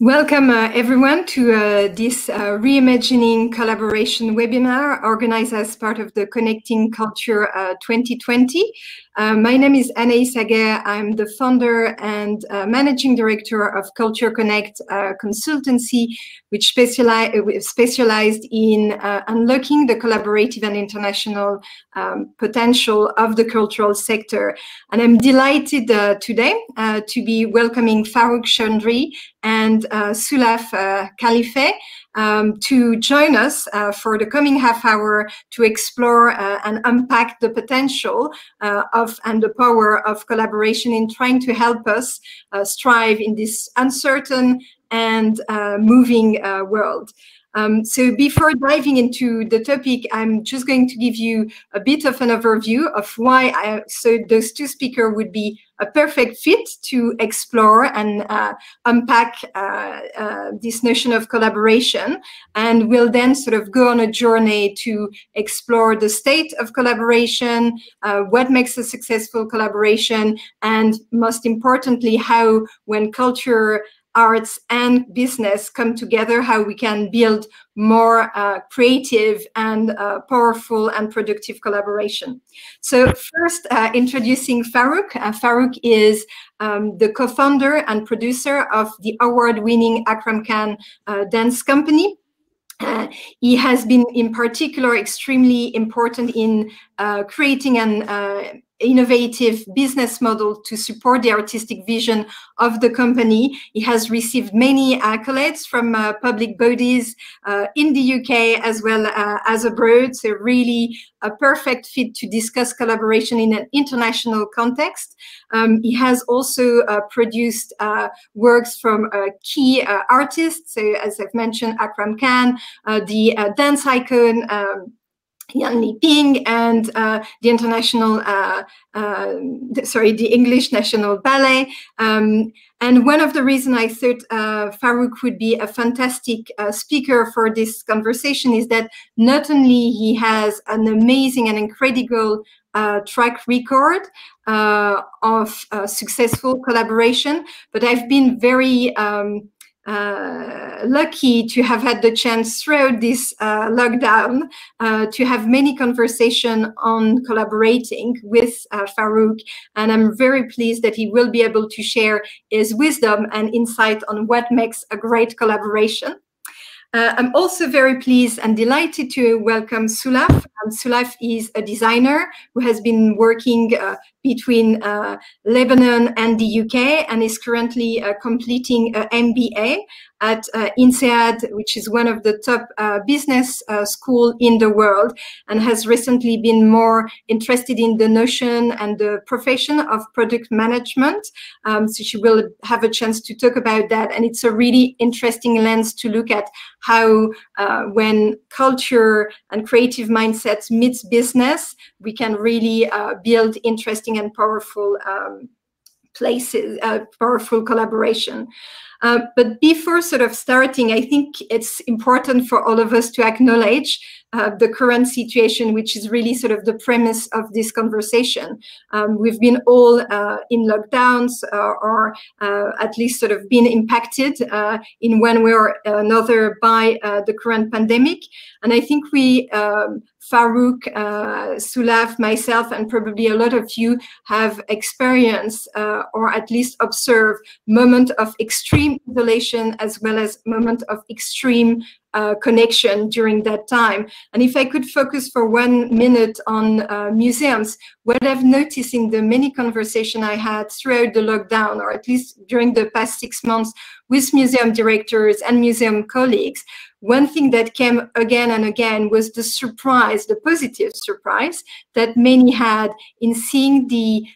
Welcome everyone to this Reimagining collaboration webinar organized as part of the Connecting Culture 2020. My name is Anaïs Aguerre. I'm the founder and managing director of Culture Connect consultancy, which specialized in unlocking the collaborative and international potential of the cultural sector. And I'm delighted today to be welcoming Farooq Chaudhry and Soulaf Khalifeh to join us for the coming half hour to explore and unpack the potential and the power of collaboration in trying to help us strive in this uncertain and moving world. So before diving into the topic, I'm just going to give you a bit of an overview of why those two speakers would be a perfect fit to explore and unpack this notion of collaboration. And we'll then sort of go on a journey to explore the state of collaboration, what makes a successful collaboration, and most importantly, how when culture, arts and business come together, how we can build more creative and powerful and productive collaboration. So first, introducing Farooq. Farooq is the co-founder and producer of the award-winning Akram Khan Dance Company. He has been in particular extremely important in creating an innovative business model to support the artistic vision of the company. He has received many accolades from public bodies in the UK as well as abroad. So really a perfect fit to discuss collaboration in an international context. He has also produced works from key artists. So as I've mentioned, Akram Khan, the dance icon, Yan Ping, and the English National Ballet. And one of the reasons I thought Farooq would be a fantastic speaker for this conversation is that not only he has an amazing and incredible track record of successful collaboration, but I've been very lucky to have had the chance throughout this lockdown to have many conversations on collaborating with Farooq, and I'm very pleased that he will be able to share his wisdom and insight on what makes a great collaboration. I'm also very pleased and delighted to welcome Soulaf. Soulaf is a designer who has been working between Lebanon and the UK and is currently completing an MBA at INSEAD, which is one of the top business schools in the world, and has recently been more interested in the notion and the profession of product management. So she will have a chance to talk about that. And it's a really interesting lens to look at how when culture and creative mindsets meets business, we can really build interesting and powerful powerful collaboration. But before sort of starting, I think it's important for all of us to acknowledge the current situation, which is really sort of the premise of this conversation. We've been all in lockdowns or at least sort of been impacted in one way or another by the current pandemic. And I think we, Farooq, Soulaf, myself, and probably a lot of you have experienced or at least observed moment of extreme isolation as well as moment of extreme connection during that time. And if I could focus for 1 minute on museums, what I've noticed in the many conversations I had throughout the lockdown, or at least during the past 6 months with museum directors and museum colleagues, one thing that came again and again was the surprise, the positive surprise that many had in seeing the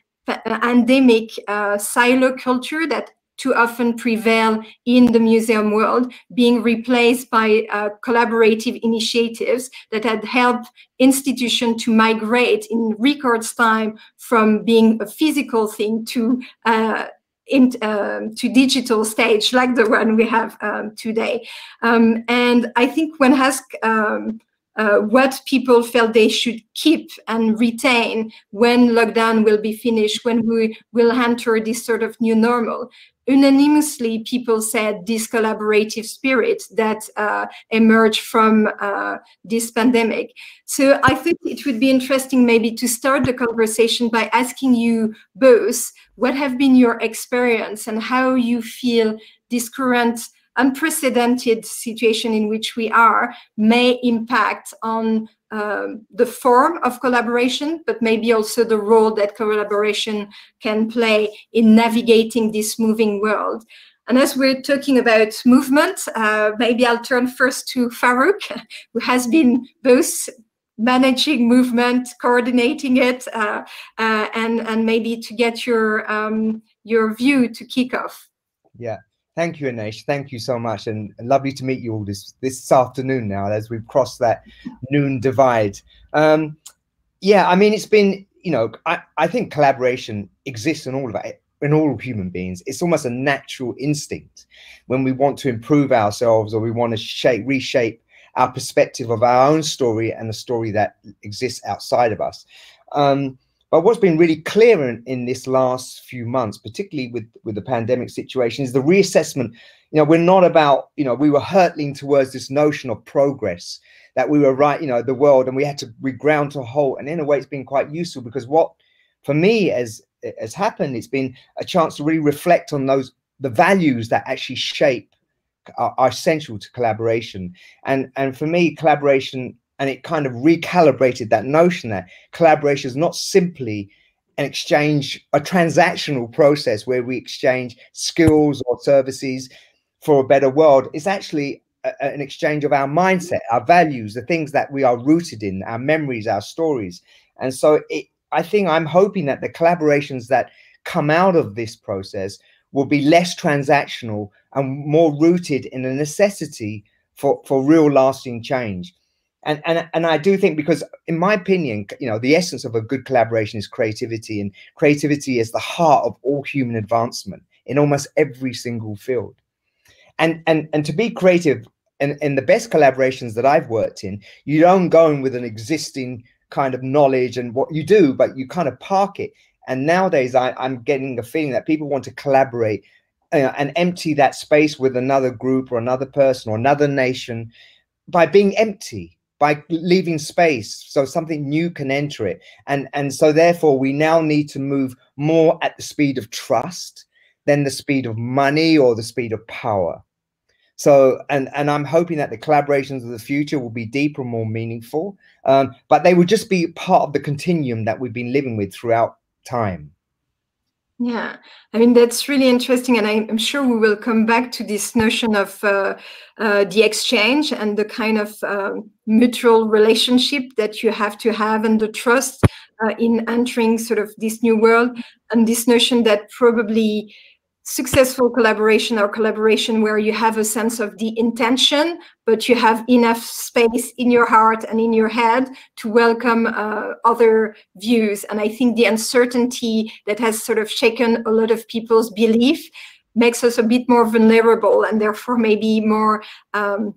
endemic silo culture that too often prevail in the museum world being replaced by collaborative initiatives that had helped institutions to migrate in record time from being a physical thing to digital stage like the one we have today. And I think one has what people felt they should keep and retain when lockdown will be finished, when we will enter this sort of new normal. Unanimously, people said this collaborative spirit that emerged from this pandemic. So I think it would be interesting maybe to start the conversation by asking you both what have been your experience and how you feel this current unprecedented situation in which we are may impact on the form of collaboration, but maybe also the role that collaboration can play in navigating this moving world. And as we're talking about movement, maybe I'll turn first to Farooq, who has been both managing movement, coordinating it, and maybe to get your view to kick off. Yeah. Thank you, Anaïs. Thank you so much, and lovely to meet you all this afternoon now as we've crossed that noon divide. Yeah, I mean, it's been, you know, I think collaboration exists in all human beings. It's almost a natural instinct when we want to improve ourselves or we want to reshape our perspective of our own story and the story that exists outside of us. But what's been really clear in this last few months, particularly with the pandemic situation, is the reassessment. You know, we're not about, you know, we were hurtling towards this notion of progress, that we were right, you know, the world, and we had to reground to a halt. And in a way, it's been quite useful because what, for me, has happened, it's been a chance to really reflect on the values that actually shape are essential to collaboration. And for me, collaboration, and it kind of recalibrated that notion that collaboration is not simply a transactional process where we exchange skills or services for a better world. It's actually an exchange of our mindset, our values, the things that we are rooted in, our memories, our stories. And so I think I'm hoping that the collaborations that come out of this process will be less transactional and more rooted in a necessity for real lasting change. And I do think, because in my opinion, you know, the essence of a good collaboration is creativity, and creativity is the heart of all human advancement in almost every single field. And to be creative, in the best collaborations that I've worked in, you don't go in with an existing kind of knowledge and what you do, but you kind of park it. And nowadays I'm getting the feeling that people want to collaborate and empty that space with another group or another person or another nation by being empty, by leaving space so something new can enter it. And so therefore we now need to move more at the speed of trust than the speed of money or the speed of power. So, and I'm hoping that the collaborations of the future will be deeper and more meaningful, but they will just be part of the continuum that we've been living with throughout time. Yeah, I mean, that's really interesting. And I'm sure we will come back to this notion of the exchange and the kind of mutual relationship that you have to have, and the trust in entering sort of this new world, and this notion that probably successful collaboration or collaboration where you have a sense of the intention, but you have enough space in your heart and in your head to welcome other views. And I think the uncertainty that has sort of shaken a lot of people's belief makes us a bit more vulnerable, and therefore maybe more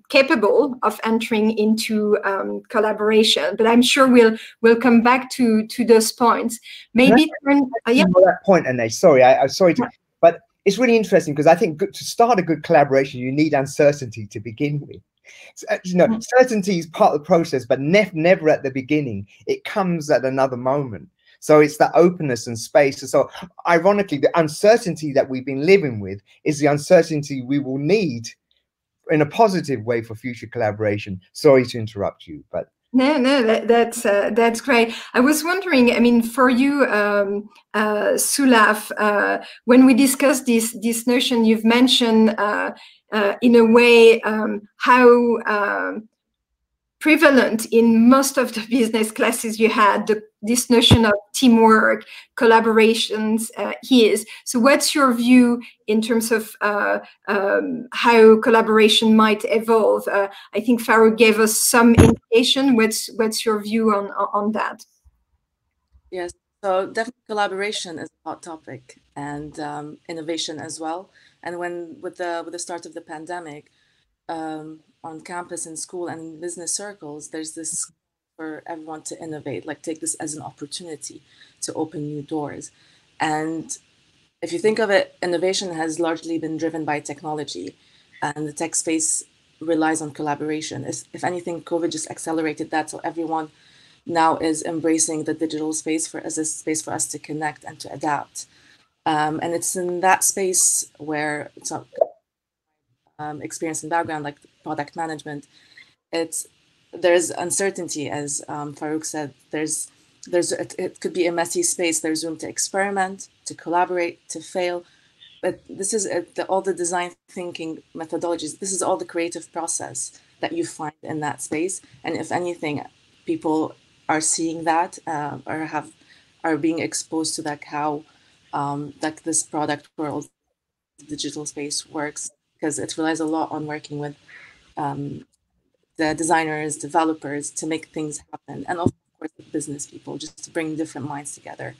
capable of entering into collaboration. But I'm sure we'll come back to those points. Maybe that point, Anaïs. Sorry, I'm sorry to, but it's really interesting because I think to start a good collaboration, you need uncertainty to begin with. So, you know, certainty is part of the process, but never at the beginning. It comes at another moment. So it's that openness and space. And so ironically, the uncertainty that we've been living with is the uncertainty we will need in a positive way for future collaboration. Sorry to interrupt you, but no, that's great. I was wondering, I mean, for you, Soulaf, when we discussed this notion, you've mentioned in a way how prevalent in most of the business classes you had, this notion of teamwork, collaborations is. So what's your view in terms of how collaboration might evolve? I think Farooq gave us some indication. What's your view on that? Yes, so definitely collaboration is a hot topic, and innovation as well. And with the start of the pandemic, on campus and school and in business circles, there's this for everyone to innovate, like take this as an opportunity to open new doors. And if you think of it, innovation has largely been driven by technology, and the tech space relies on collaboration. If anything, COVID just accelerated that, so everyone now is embracing the digital space as a space for us to connect and to adapt. And it's in that space where it's experience and background, like product management, there's uncertainty, as Farooq said. It could be a messy space. There's room to experiment, to collaborate, to fail. But this is all the design thinking methodologies. This is all the creative process that you find in that space. And if anything, people are seeing that are being exposed to like how like this product world, digital space works, because it relies a lot on working with the designers, developers to make things happen, and of course the business people, just to bring different minds together.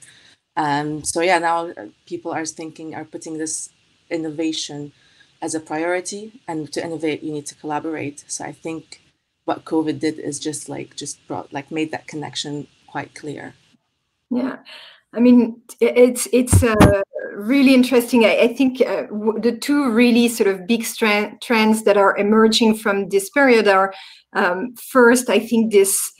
So yeah, now people are putting this innovation as a priority, and to innovate you need to collaborate. So I think what COVID did is just made that connection quite clear. Yeah, I mean, it's really interesting. I think the two really sort of big trends that are emerging from this period are, first, I think this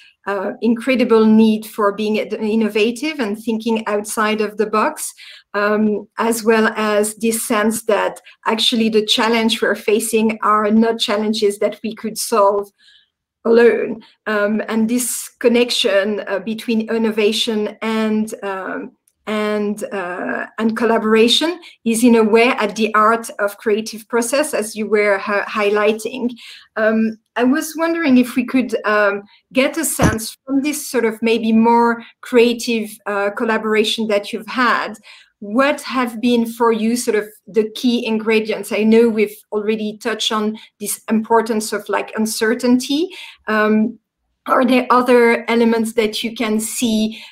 incredible need for being innovative and thinking outside of the box, as well as this sense that actually the challenge we're facing are not challenges that we could solve alone, and this connection between innovation and collaboration is in a way at the heart of creative process, as you were highlighting. I was wondering if we could get a sense from this sort of maybe more creative collaboration that you've had, what have been for you sort of the key ingredients? I know we've already touched on this importance of like uncertainty. Are there other elements that you can see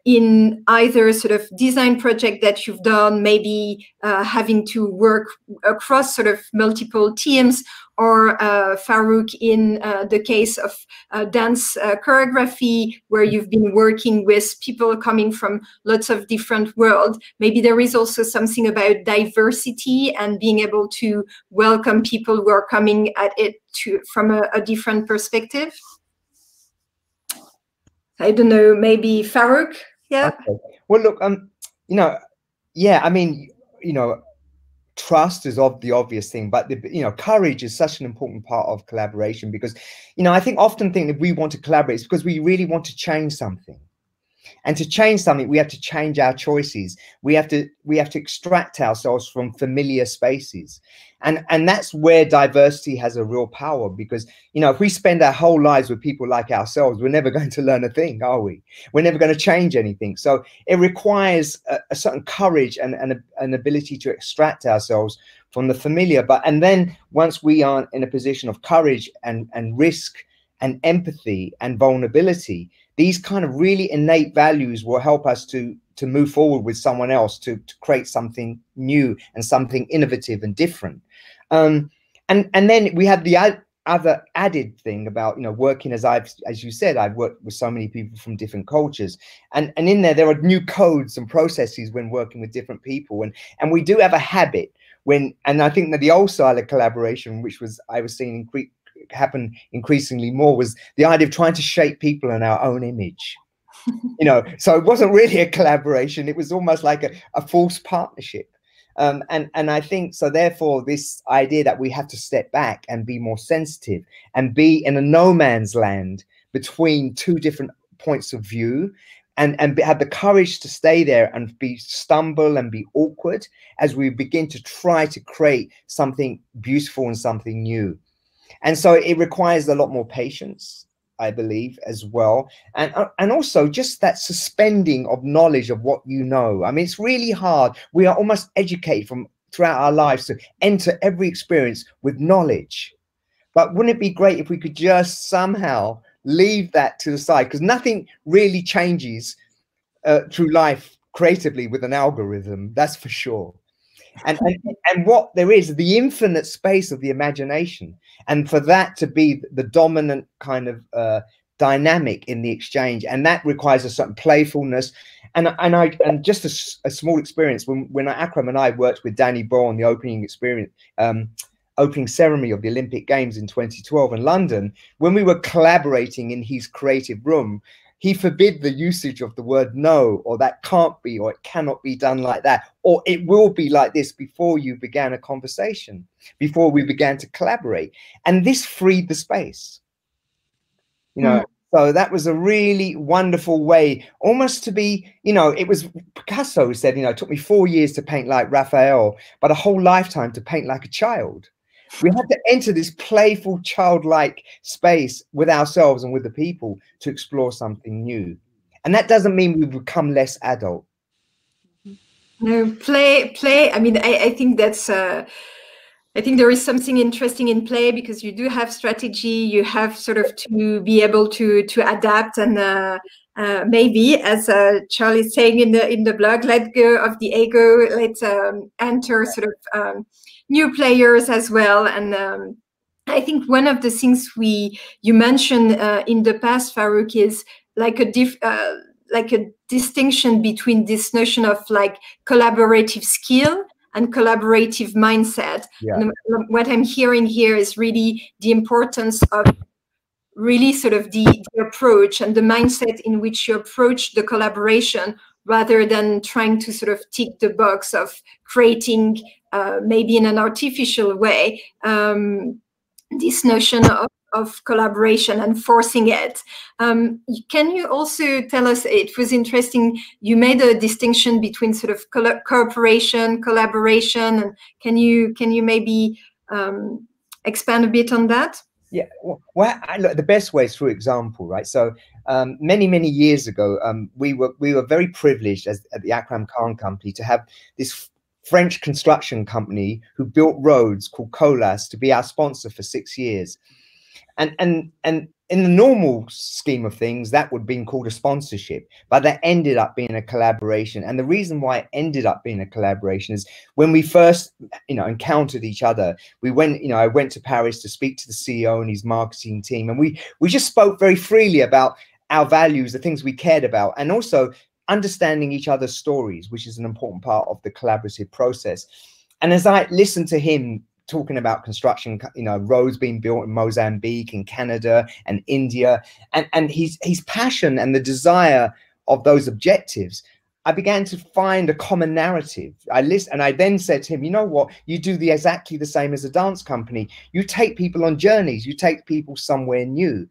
in either sort of design project that you've done, maybe having to work across sort of multiple teams, or Farooq, in the case of dance choreography, where you've been working with people coming from lots of different worlds? Maybe there is also something about diversity and being able to welcome people who are coming at it from a different perspective. I don't know, maybe Farooq? Yeah. Okay. Well, look, yeah, I mean, trust is the obvious thing, but courage is such an important part of collaboration, because, I often think that we want to collaborate, it's because we really want to change something. And to change something, we have to change our choices. We have to extract ourselves from familiar spaces. And that's where diversity has a real power, because, if we spend our whole lives with people like ourselves, we're never going to learn a thing, are we? We're never going to change anything. So it requires a certain courage and an ability to extract ourselves from the familiar. And then once we are in a position of courage and risk and empathy and vulnerability, these kind of really innate values will help us to move forward with someone else, to create something new and something innovative and different. And then we have the other added thing about, working, as you said, I've worked with so many people from different cultures, and in there are new codes and processes when working with different people. And we do have a habit and I think that the old style of collaboration, which I was seeing happen increasingly more, was the idea of trying to shape people in our own image. So it wasn't really a collaboration, it was almost like a false partnership. And I think so, therefore, this idea that we have to step back and be more sensitive and be in a no man's land between two different points of view, and have the courage to stay there and stumble and be awkward as we begin to try to create something beautiful and something new. And so it requires a lot more patience, I believe, as well. And also just that suspending of knowledge of what you know. I mean, it's really hard. We are almost educated throughout our lives to enter every experience with knowledge. But wouldn't it be great if we could just somehow leave that to the side? Because nothing really changes through life creatively with an algorithm, that's for sure. And what there is, the infinite space of the imagination, and for that to be the dominant kind of dynamic in the exchange, and that requires a certain playfulness. And just a small experience when Akram and I worked with Danny Boyle on the opening experience, opening ceremony of the Olympic Games in 2012 in London, when we were collaborating in his creative room, he forbid the usage of the word no, or that can't be, or it cannot be done like that, or it will be like this before you began a conversation, before we began to collaborate. And this freed the space, you know. So that was a really wonderful way, almost to be, you know, it was Picasso who said, you know, it took me 4 years to paint like Raphael, but a whole lifetime to paint like a child. We had to enter this playful, childlike space with ourselves and with the people to explore something new. And that doesn't mean we become less adult. No, play. I mean, I think that's, I think there is something interesting in play, because you do have strategy, you have sort of to be able to adapt, and maybe, as Charlie is saying in the blog, let go of the ego, let's enter sort of new players as well. And I think one of the things you mentioned in the past, Farooq, is like a distinction between this notion of like collaborative skill and collaborative mindset. Yeah. And what I'm hearing here is really the importance of really sort of the approach and the mindset in which you approach the collaboration, rather than trying to sort of tick the box of creating maybe in an artificial way this notion of collaboration and forcing it. Can you also tell us, it was interesting, you made a distinction between sort of cooperation, collaboration, and can you maybe expand a bit on that? Yeah, well, look, the best way is through example, right? So many years ago, we were very privileged at the Akram Khan Company to have this French construction company who built roads called Colas to be our sponsor for 6 years. And in the normal scheme of things, that would have been called a sponsorship, but that ended up being a collaboration. And the reason why it ended up being a collaboration is when we first, you know, encountered each other, we went, you know, I went to Paris to speak to the CEO and his marketing team, and we just spoke very freely about our values, the things we cared about, and also understanding each other's stories, which is an important part of the collaborative process. And as I listened to him talking about construction, you know, roads being built in Mozambique and Canada and India, and his passion and the desire of those objectives, I began to find a common narrative. And I then said to him, you know what, you do exactly the same as a dance company. You take people on journeys, you take people somewhere new.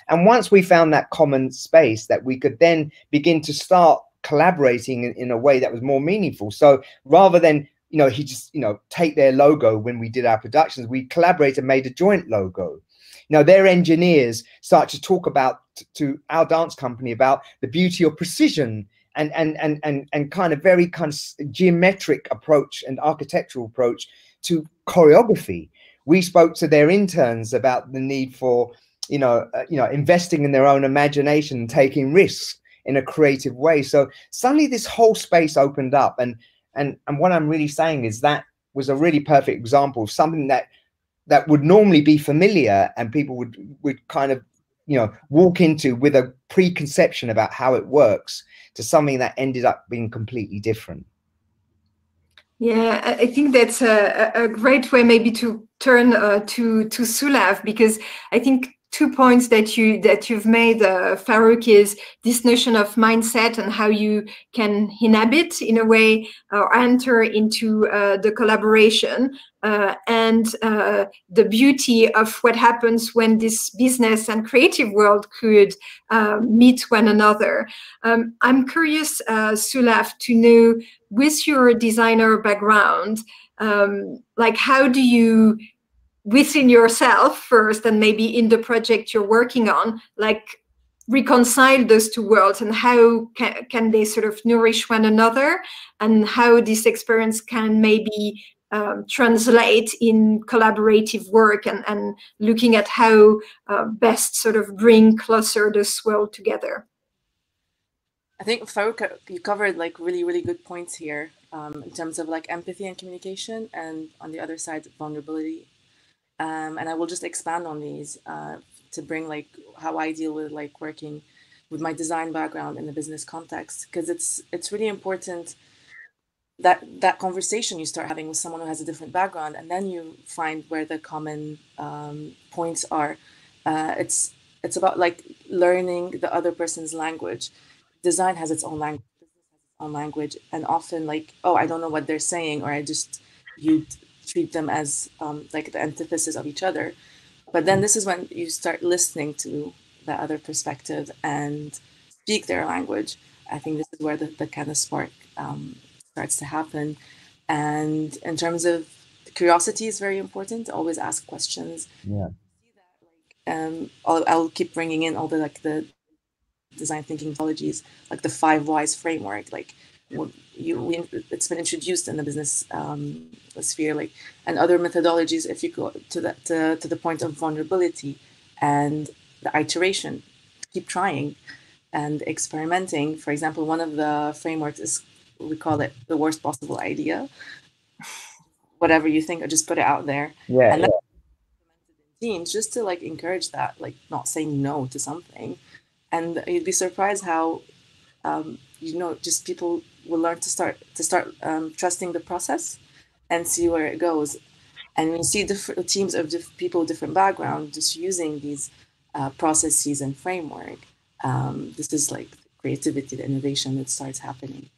And once we found that common space, that we could then begin to start collaborating in a way that was more meaningful. So rather than, you know, he just, you know, take their logo when we did our productions, we collaborated and made a joint logo. You know, their engineers start to talk about to our dance company about the beauty of precision and kind of very kind of geometric approach and architectural approach to choreography. We spoke to their interns about the need for, you know, investing in their own imagination and taking risks in a creative way. So suddenly this whole space opened up, and what I'm really saying is that was a really perfect example of something that would normally be familiar and people would kind of, you know, walk into with a preconception about how it works, to something that ended up being completely different. Yeah, I think that's a great way maybe to turn to Soulaf, because I think 2 points that you've made, Farooq, is this notion of mindset and how you can inhabit in a way or enter into the collaboration, and the beauty of what happens when this business and creative world could meet one another. I'm curious, Soulaf, to know, with your designer background, like, how do you, within yourself first and maybe in the project you're working on, like, reconcile those two worlds, and how can they sort of nourish one another, and how this experience can maybe translate in collaborative work, and looking at how best sort of bring closer this world together? I think Farooq, you covered like really good points here in terms of like empathy and communication, and on the other side, vulnerability. And I will just expand on these to bring like how I deal with like working with my design background in the business context, because it's really important that conversation you start having with someone who has a different background, and then you find where the common points are. It's about like learning the other person's language. Design has its own language, business has its own language, and often like, oh, I don't know what they're saying, or you treat them as like the antithesis of each other. But then this is when you start listening to the other perspective and speak their language. I think this is where the kind of spark starts to happen. And in terms of curiosity is very important. Always ask questions. Yeah. I'll keep bringing in all the like the design thinking methodologies, like the 5 whys framework. Like it's been introduced in the business sphere, like, and other methodologies. If you go to that to the point of vulnerability and the iteration, keep trying and experimenting. For example, one of the frameworks is, we call it the worst possible idea. Whatever you think, or just put it out there. Yeah. And then teams, just to like encourage that, like not saying no to something. And you'd be surprised how just people will learn to start trusting the process and see where it goes. And when you see different teams of people with different backgrounds just using these processes and framework, this is like creativity, the innovation that starts happening.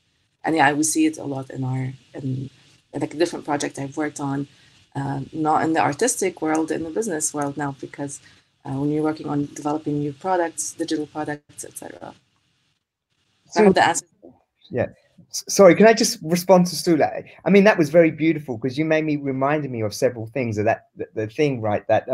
And yeah, we see it a lot in like a different project I've worked on, not in the artistic world, in the business world now, because when you're working on developing new products, digital products, etc. So I hope that answers. Yeah. Sorry, can I just respond to Soulaf? I mean, that was very beautiful, because you reminded me of several things. Of the thing, right? That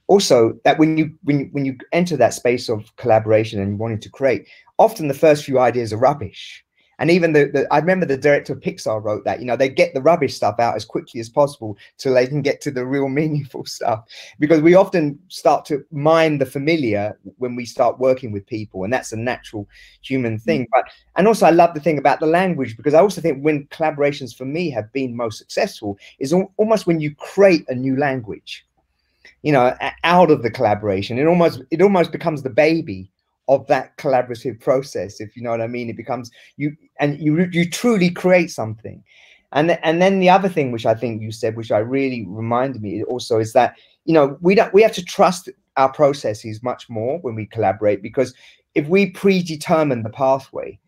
also that when you enter that space of collaboration and wanting to create, often the first few ideas are rubbish. And even I remember the director of Pixar wrote that, they get the rubbish stuff out as quickly as possible till they can get to the real meaningful stuff, because we often start to mind the familiar when we start working with people, and that's a natural human thing. And also I love the thing about the language, because I also think when collaborations for me have been most successful is almost when you create a new language, out of the collaboration. It almost becomes the baby of that collaborative process, if you know what I mean. It becomes you truly create something. And then the other thing which I think you said, which I really reminded me also, is that we have to trust our processes much more when we collaborate, because if we predetermine the pathway,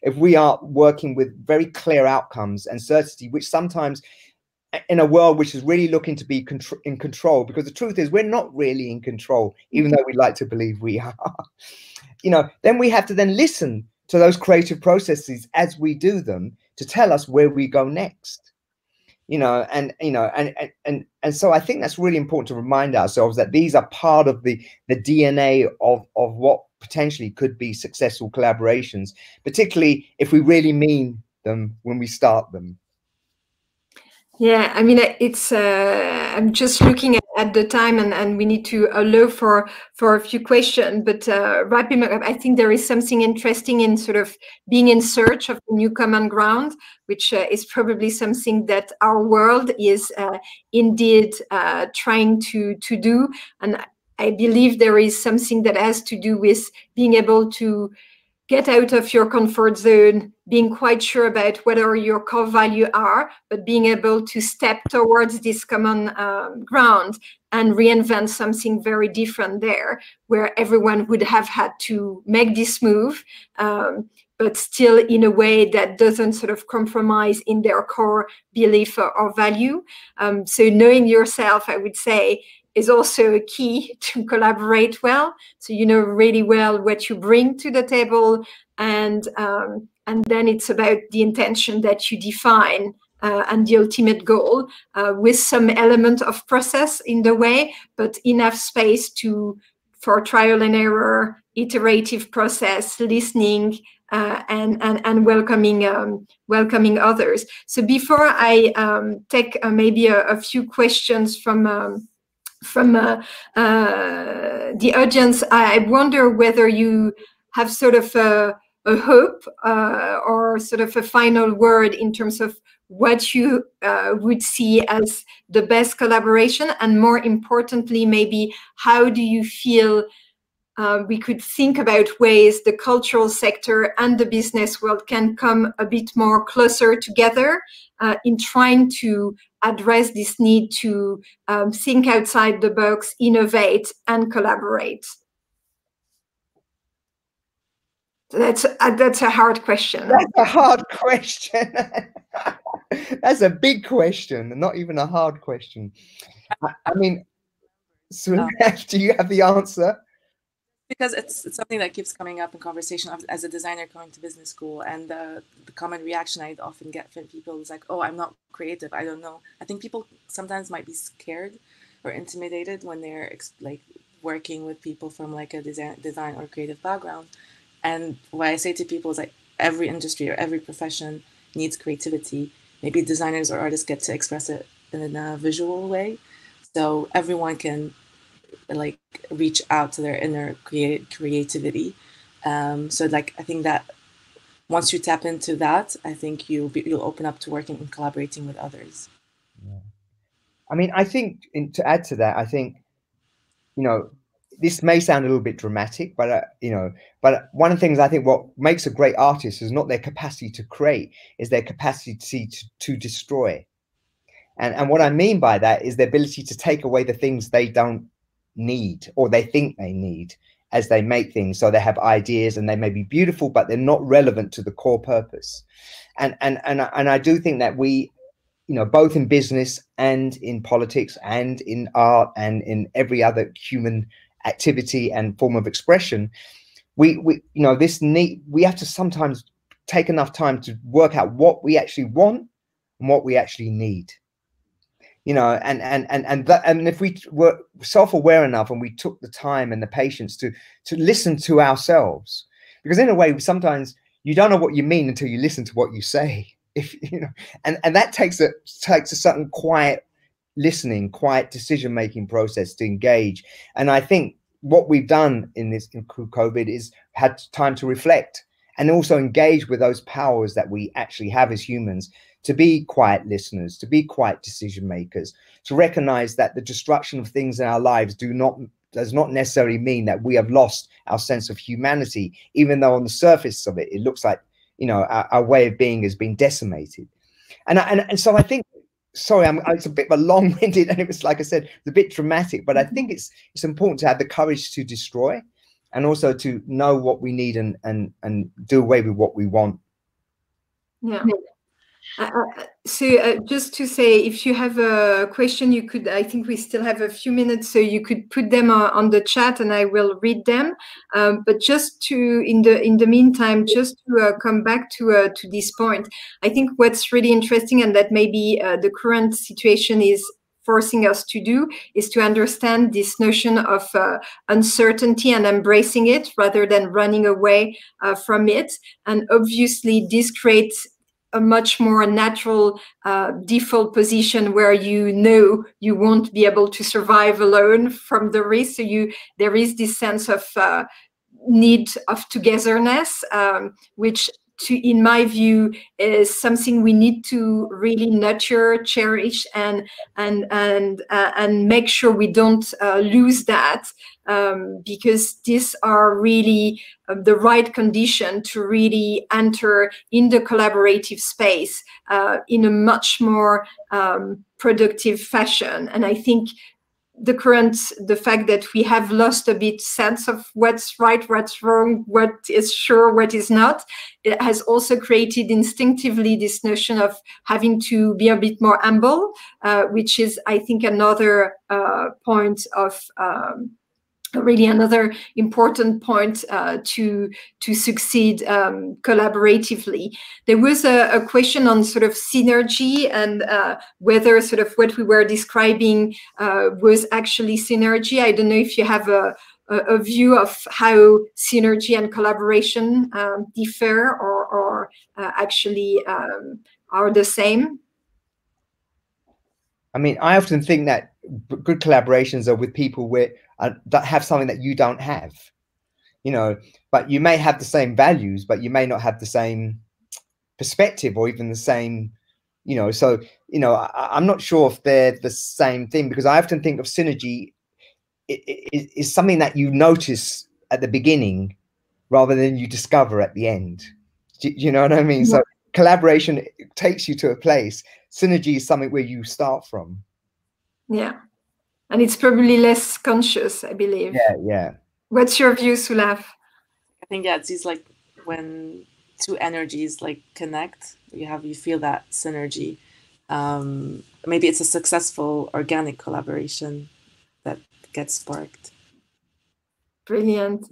if we are working with very clear outcomes and certainty, which sometimes in a world which is really looking to be in control, because the truth is we're not really in control, even though we like to believe we are. Then we have to then listen to those creative processes as we do them to tell us where we go next. And so I think that's really important to remind ourselves that these are part of the DNA of what potentially could be successful collaborations, particularly if we really mean them when we start them. Yeah, I mean, it's. I'm just looking at the time, and we need to allow for a few questions. But wrapping up, I think there is something interesting in sort of being in search of a new common ground, which is probably something that our world is indeed trying to do. And I believe there is something that has to do with being able to get out of your comfort zone, being quite sure about what your core values are, but being able to step towards this common ground and reinvent something very different there, where everyone would have had to make this move, but still in a way that doesn't sort of compromise in their core belief or value. So knowing yourself, I would say, is also a key to collaborate well. So you know really well what you bring to the table, and then it's about the intention that you define and the ultimate goal, with some element of process in the way, but enough space for trial and error, iterative process, listening, and welcoming others. So before I take maybe a few questions from the audience, I wonder whether you have sort of a hope or sort of a final word in terms of what you would see as the best collaboration, and more importantly, maybe how do you feel we could think about ways the cultural sector and the business world can come a bit more closer together in trying to address this need to think outside the box, innovate, and collaborate? That's a hard question. That's a hard question. That's a big question, not even a hard question. I mean, Soulaf, do you have the answer? Because it's something that keeps coming up in conversation as a designer coming to business school, and the common reaction I often get from people is like, oh, I'm not creative, I don't know. I think people sometimes might be scared or intimidated when they're like working with people from like a design or creative background. And what I say to people is like, every industry or every profession needs creativity. Maybe designers or artists get to express it in a visual way, so everyone can like reach out to their inner creativity. So like I think that once you tap into that, I think you'll open up to working and collaborating with others. Yeah. I mean, I think to add to that, I think, you know, this may sound a little bit dramatic, but but one of the things I think what makes a great artist is not their capacity to create, is their capacity to destroy. And what I mean by that is their ability to take away the things they don't need or they think they need as they make things. So they have ideas and they may be beautiful, but they're not relevant to the core purpose. And I do think that we, both in business and in politics and in art and in every other human activity and form of expression, we have to sometimes take enough time to work out what we actually want and what we actually need. And if we were self-aware enough and we took the time and the patience to listen to ourselves, because in a way sometimes you don't know what you mean until you listen to what you say, and that takes a certain quiet listening, quiet decision-making process to engage. And I think what we've done in COVID is had time to reflect and also engage with those powers that we actually have as humans, to be quiet listeners, to be quiet decision makers, to recognize that the destruction of things in our lives does not necessarily mean that we have lost our sense of humanity, even though on the surface of it, it looks like, our way of being has been decimated. And so I think, sorry, it's a bit of a long-winded, and it was, like I said, it's a bit dramatic, but I think it's important to have the courage to destroy and also to know what we need and do away with what we want. Yeah. So just to say, if you have a question, you could, I think we still have a few minutes, so you could put them on the chat and I will read them. But just to, in the meantime, just to come back to this point, I think what's really interesting, and that maybe the current situation is forcing us to do, is to understand this notion of uncertainty and embracing it rather than running away from it. And obviously this creates a much more natural default position where you won't be able to survive alone from the risk. So there is this sense of need of togetherness, which in my view is something we need to really nurture, cherish, and make sure we don't lose that, because these are really the right condition to really enter in the collaborative space in a much more productive fashion. And I think the fact that we have lost a bit sense of what's right, what's wrong, what is sure, what is not, it has also created instinctively this notion of having to be a bit more humble, which is, I think, another point of really another important point to succeed collaboratively. There was a question on sort of synergy and whether sort of what we were describing was actually synergy. I don't know if you have a view of how synergy and collaboration differ or actually are the same. I mean, I often think that good collaborations are with people that have something that you don't have. you know, but you may have the same values, but you may not have the same perspective or even the same, you know, so, you know, I'm not sure if they're the same thing, because I often think of synergy is something that you notice at the beginning rather than you discover at the end. Do you know what I mean? Yeah. So collaboration takes you to a place. Synergy is something where you start from. Yeah. And it's probably less conscious, I believe. Yeah, yeah. What's your view, Soulaf? I think, yeah, it's like when two energies like connect, you feel that synergy. Maybe it's a successful organic collaboration that gets sparked. Brilliant.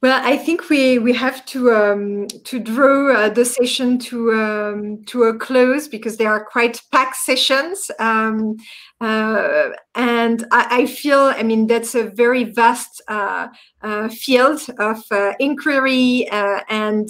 Well, I think we have to draw the session to a close, because they are quite packed sessions, and I feel, I mean, that's a very vast field of inquiry and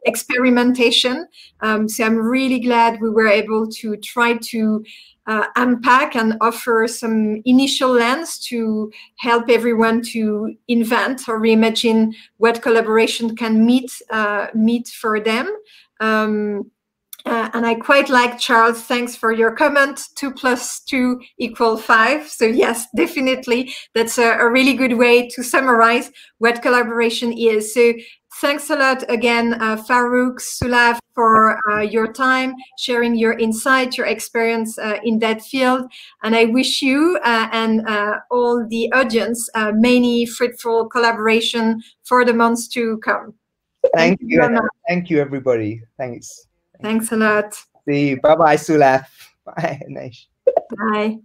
experimentation. So I'm really glad we were able to try to unpack and offer some initial lens to help everyone to invent or reimagine what collaboration can meet for them. And I quite like, Charles, thanks for your comment, 2 + 2 = 5. So yes, definitely, that's a really good way to summarize what collaboration is. So thanks a lot again, Farooq, Soulaf, for your time, sharing your insight, your experience in that field. And I wish you and all the audience many fruitful collaboration for the months to come. Thank you. Thank you, everybody. Thanks. Thanks a lot. See you. Bye-bye, Soulaf. Bye, Anaïs. Bye.